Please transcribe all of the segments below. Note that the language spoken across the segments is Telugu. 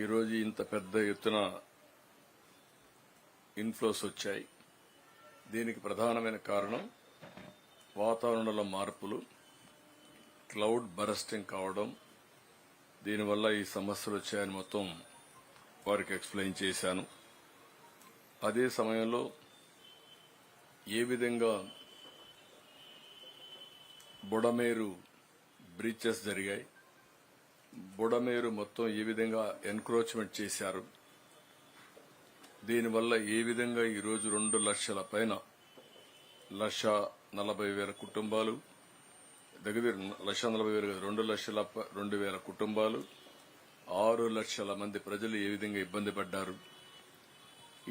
ఈరోజు ఇంత పెద్ద ఎత్తున ఇన్ఫ్లోస్ వచ్చాయి. దీనికి ప్రధానమైన కారణం వాతావరణంలో మార్పులు, క్లౌడ్ బరస్టింగ్ కావడం. దీనివల్ల ఈ సమస్యలు వచ్చాయని మొత్తం వారికి ఎక్స్ప్లెయిన్ చేశాను. అదే సమయంలో ఏ విధంగా బుడమేరు బ్రీచెస్ జరిగాయి, బుడమేరు మొత్తం ఏ విధంగా ఎన్క్రోచ్మెంట్ చేశారు, దీనివల్ల ఏ విధంగా ఈరోజు 2 లక్షల పైన 1,40,000 కుటుంబాలు, దగ్గర 1,40,000 2,02,000 కుటుంబాలు, 6 లక్షల మంది ప్రజలు ఏ విధంగా ఇబ్బంది పడ్డారు.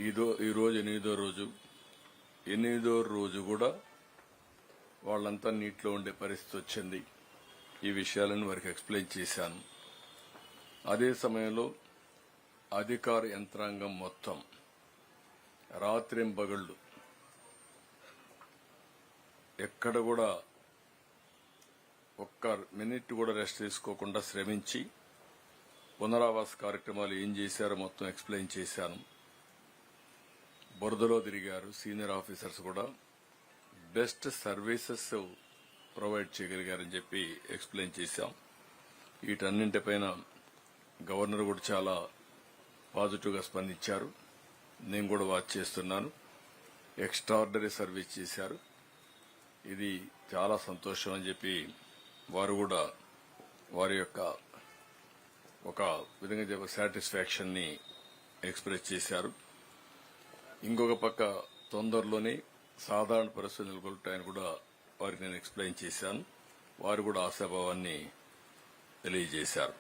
ఈ రోజు 8వ రోజు కూడా వాళ్లంతా నీటిలో ఉండే పరిస్థితి వచ్చింది. ఈ విషయాలను వారికి ఎక్స్ప్లెయిన్ చేశాను. అదే సమయంలో అధికార యంత్రాంగం మొత్తం రాత్రింబగళ్లు ఎక్కడ కూడా ఒక్క మినిట్ కూడా రెస్ట్ తీసుకోకుండా శ్రమించి పునరావాస కార్యక్రమాలు ఏం చేశారో మొత్తం ఎక్స్ప్లెయిన్ చేశాను. బురదలో తిరిగారు. సీనియర్ ఆఫీసర్స్ కూడా బెస్ట్ సర్వీసెస్ ప్రొవైడ్ చేయగలిగారని చెప్పి ఎక్స్ప్లెయిన్ చేశాం. వీటన్నింటిపైన గవర్నర్ కూడా చాలా పాజిటివ్ గా స్పందించారు. నేను కూడా వాచ్ చేస్తున్నాను. ఎక్స్ట్రాఆర్డినరీ సర్వీస్ చేశారు. ఇది చాలా సంతోషం అని చెప్పి వారు కూడా వారి యొక్క ఒక విధంగా సాటిస్ఫాక్షన్ ని ఎక్స్ప్రెస్ చేశారు. ఇంకొక పక్క తొందరలోనే సాధారణ పరిస్థితులు నెలకొల్పుతాయని కూడా వారికి నేను ఎక్స్ప్లెయిన్ చేశాను. వారు కూడా ఆశాభావాన్ని తెలియజేశారు.